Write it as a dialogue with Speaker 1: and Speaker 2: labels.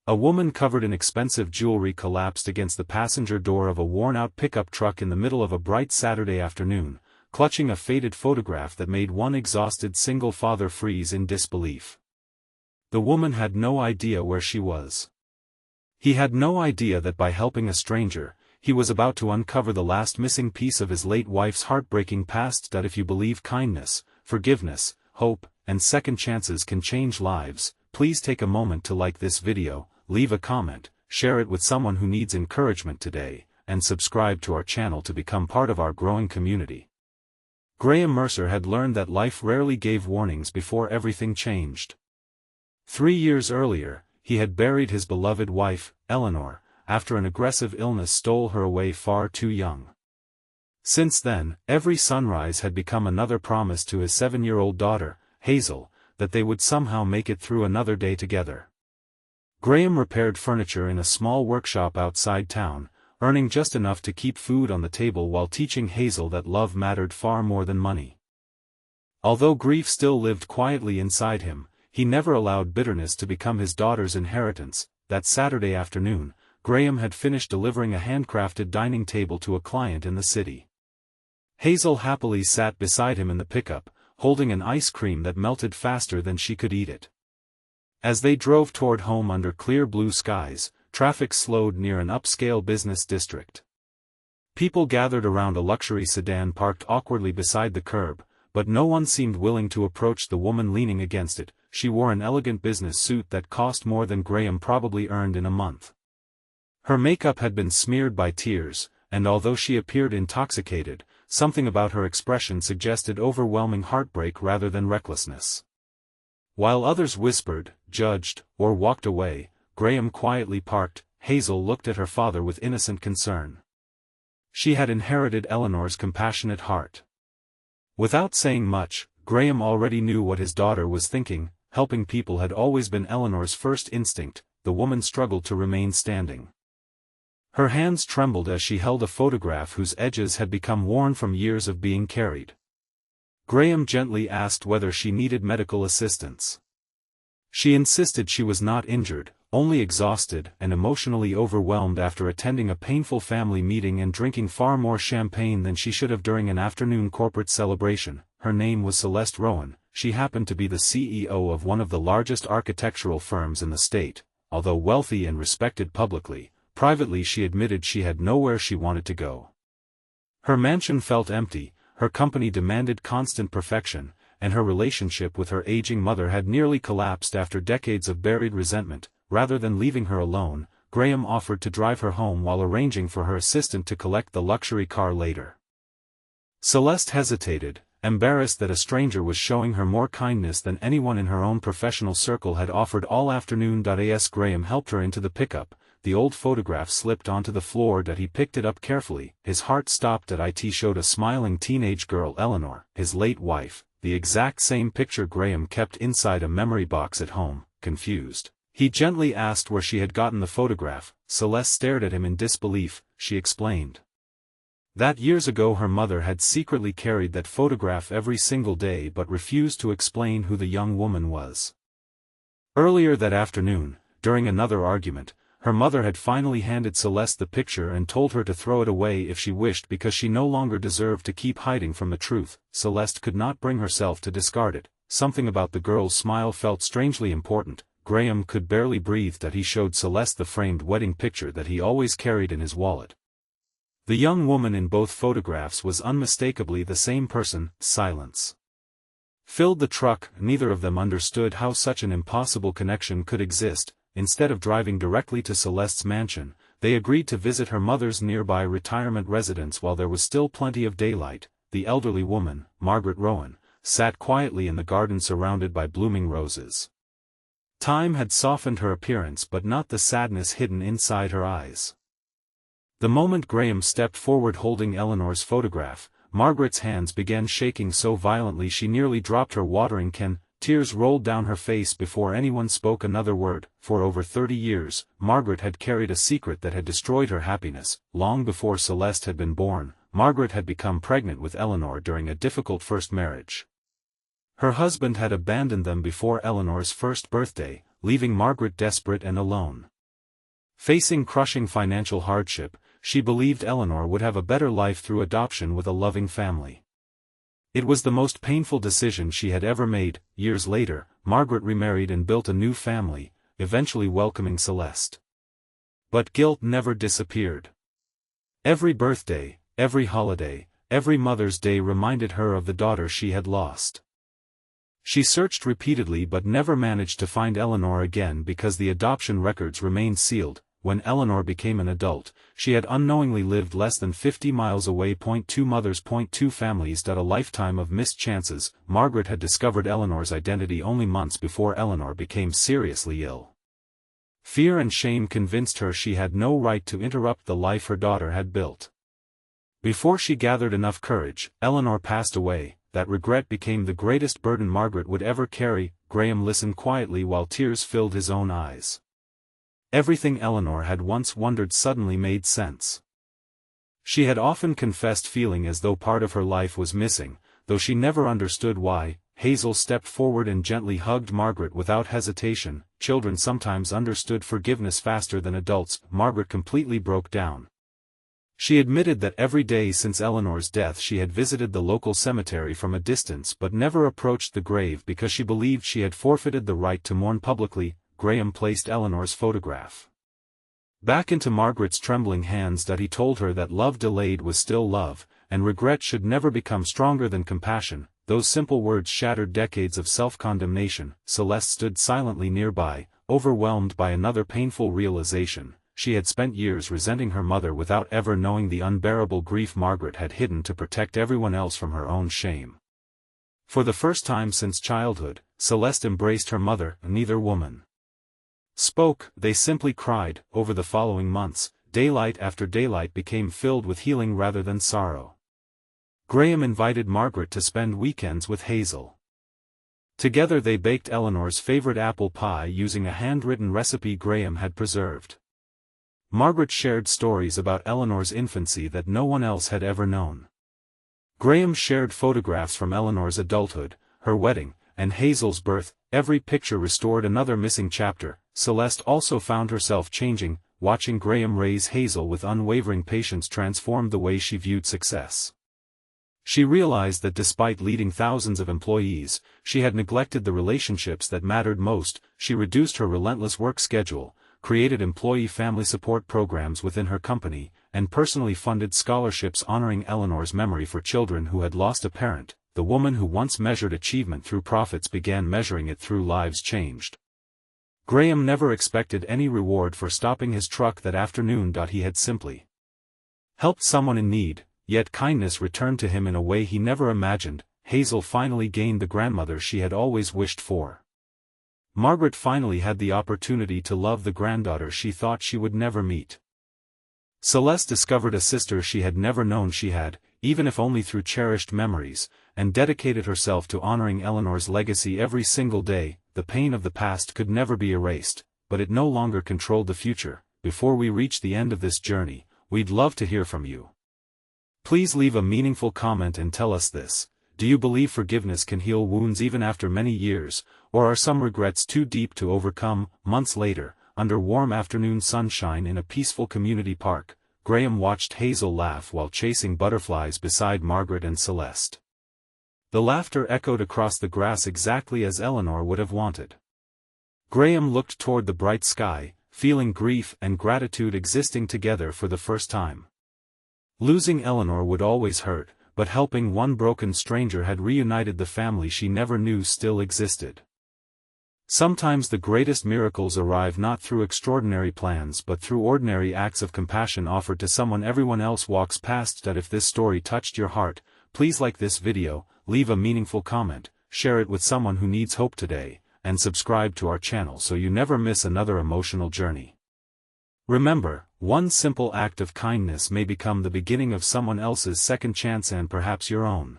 Speaker 1: A woman covered in expensive jewelry collapsed against the passenger door of a worn-out pickup truck in the middle of a bright Saturday afternoon, clutching a faded photograph that made one exhausted single father freeze in disbelief. The woman had no idea where she was. He had no idea that by helping a stranger, he was about to uncover the last missing piece of his late wife's heartbreaking past. That if you believe kindness, forgiveness, hope, and second chances can change lives, please take a moment to like this video, leave a comment, share it with someone who needs encouragement today, and subscribe to our channel to become part of our growing community. Graham Mercer had learned that life rarely gave warnings before everything changed. 3 years earlier, he had buried his beloved wife, Eleanor, after an aggressive illness stole her away far too young. Since then, every sunrise had become another promise to his 7-year-old daughter, Hazel, that they would somehow make it through another day together. Graham repaired furniture in a small workshop outside town, earning just enough to keep food on the table while teaching Hazel that love mattered far more than money. Although grief still lived quietly inside him, he never allowed bitterness to become his daughter's inheritance. That Saturday afternoon, Graham had finished delivering a handcrafted dining table to a client in the city. Hazel happily sat beside him in the pickup, holding an ice cream that melted faster than she could eat it. As they drove toward home under clear blue skies, traffic slowed near an upscale business district. People gathered around a luxury sedan parked awkwardly beside the curb, but no one seemed willing to approach the woman leaning against it. She wore an elegant business suit that cost more than Graham probably earned in a month. Her makeup had been smeared by tears, and although she appeared intoxicated, something about her expression suggested overwhelming heartbreak rather than recklessness. While others whispered, judged, or walked away, Graham quietly parked. Hazel looked at her father with innocent concern. She had inherited Eleanor's compassionate heart. Without saying much, Graham already knew what his daughter was thinking. Helping people had always been Eleanor's first instinct. The woman struggled to remain standing. Her hands trembled as she held a photograph whose edges had become worn from years of being carried. Graham gently asked whether she needed medical assistance. She insisted she was not injured, only exhausted and emotionally overwhelmed after attending a painful family meeting and drinking far more champagne than she should have during an afternoon corporate celebration. Her name was Celeste Rowan. She happened to be the CEO of one of the largest architectural firms in the state. Although wealthy and respected publicly, privately she admitted she had nowhere she wanted to go. Her mansion felt empty, her company demanded constant perfection, and her relationship with her aging mother had nearly collapsed after decades of buried resentment. Rather than leaving her alone, Graham offered to drive her home while arranging for her assistant to collect the luxury car later. Celeste hesitated, embarrassed that a stranger was showing her more kindness than anyone in her own professional circle had offered all afternoon. As Graham helped her into the pickup, the old photograph slipped onto the floor. He picked it up carefully. His heart stopped. It showed a smiling teenage girl, Eleanor, his late wife, the exact same picture Graham kept inside a memory box at home. Confused, he gently asked where she had gotten the photograph. Celeste stared at him in disbelief. She explained that years ago her mother had secretly carried that photograph every single day but refused to explain who the young woman was. Earlier that afternoon, during another argument, her mother had finally handed Celeste the picture and told her to throw it away if she wished because she no longer deserved to keep hiding from the truth. Celeste could not bring herself to discard it. Something about the girl's smile felt strangely important. Graham could barely breathe. He showed Celeste the framed wedding picture that he always carried in his wallet. The young woman in both photographs was unmistakably the same person. Silence filled the truck. Neither of them understood how such an impossible connection could exist. Instead of driving directly to Celeste's mansion, they agreed to visit her mother's nearby retirement residence while there was still plenty of daylight. The elderly woman, Margaret Rowan, sat quietly in the garden surrounded by blooming roses. Time had softened her appearance but not the sadness hidden inside her eyes. The moment Graham stepped forward holding Eleanor's photograph, Margaret's hands began shaking so violently she nearly dropped her watering can. Tears rolled down her face before anyone spoke another word. For over 30 years, Margaret had carried a secret that had destroyed her happiness. Long before Celeste had been born, Margaret had become pregnant with Eleanor during a difficult first marriage. Her husband had abandoned them before Eleanor's first birthday, leaving Margaret desperate and alone. Facing crushing financial hardship, she believed Eleanor would have a better life through adoption with a loving family. It was the most painful decision she had ever made. Years later, Margaret remarried and built a new family, eventually welcoming Celeste. But guilt never disappeared. Every birthday, every holiday, every Mother's Day reminded her of the daughter she had lost. She searched repeatedly but never managed to find Eleanor again because the adoption records remained sealed. When Eleanor became an adult, she had unknowingly lived less than 50 miles away. 2 Mothers. 2 Families. A lifetime of missed chances. Margaret had discovered Eleanor's identity only months before Eleanor became seriously ill. Fear and shame convinced her she had no right to interrupt the life her daughter had built. Before she gathered enough courage, Eleanor passed away. That regret became the greatest burden Margaret would ever carry. Graham listened quietly while tears filled his own eyes. Everything Eleanor had once wondered suddenly made sense. She had often confessed feeling as though part of her life was missing, though she never understood why. Hazel stepped forward and gently hugged Margaret without hesitation. Children sometimes understood forgiveness faster than adults. Margaret completely broke down. She admitted that every day since Eleanor's death she had visited the local cemetery from a distance but never approached the grave because she believed she had forfeited the right to mourn publicly. Graham placed Eleanor's photograph back into Margaret's trembling hands. He told her that love delayed was still love, and regret should never become stronger than compassion. Those simple words shattered decades of self-condemnation. Celeste stood silently nearby, overwhelmed by another painful realization. She had spent years resenting her mother without ever knowing the unbearable grief Margaret had hidden to protect everyone else from her own shame. For the first time since childhood, Celeste embraced her mother. Neither woman spoke, they simply cried. Over the following months, daylight after daylight became filled with healing rather than sorrow. Graham invited Margaret to spend weekends with Hazel. Together they baked Eleanor's favorite apple pie using a handwritten recipe Graham had preserved. Margaret shared stories about Eleanor's infancy that no one else had ever known. Graham shared photographs from Eleanor's adulthood, her wedding, and Hazel's birth. Every picture restored another missing chapter. Celeste also found herself changing. Watching Graham raise Hazel with unwavering patience transformed the way she viewed success. She realized that despite leading thousands of employees, she had neglected the relationships that mattered most. She reduced her relentless work schedule, created employee family support programs within her company, and personally funded scholarships honoring Eleanor's memory for children who had lost a parent. The woman who once measured achievement through profits began measuring it through lives changed. Graham never expected any reward for stopping his truck that afternoon. He had simply helped someone in need, yet kindness returned to him in a way he never imagined. Hazel finally gained the grandmother she had always wished for. Margaret finally had the opportunity to love the granddaughter she thought she would never meet. Celeste discovered a sister she had never known she had, even if only through cherished memories, and dedicated herself to honoring Eleanor's legacy every single day. The pain of the past could never be erased, but it no longer controlled the future. Before we reach the end of this journey, we'd love to hear from you. Please leave a meaningful comment and tell us this. Do you believe forgiveness can heal wounds even after many years, or are some regrets too deep to overcome? Months later, under warm afternoon sunshine in a peaceful community park, Graham watched Hazel laugh while chasing butterflies beside Margaret and Celeste. The laughter echoed across the grass exactly as Eleanor would have wanted. Graham looked toward the bright sky, feeling grief and gratitude existing together for the first time. Losing Eleanor would always hurt, but helping one broken stranger had reunited the family she never knew still existed. Sometimes the greatest miracles arrive not through extraordinary plans but through ordinary acts of compassion offered to someone everyone else walks past. If this story touched your heart, please like this video, leave a meaningful comment, share it with someone who needs hope today, and subscribe to our channel so you never miss another emotional journey. Remember, one simple act of kindness may become the beginning of someone else's second chance and perhaps your own.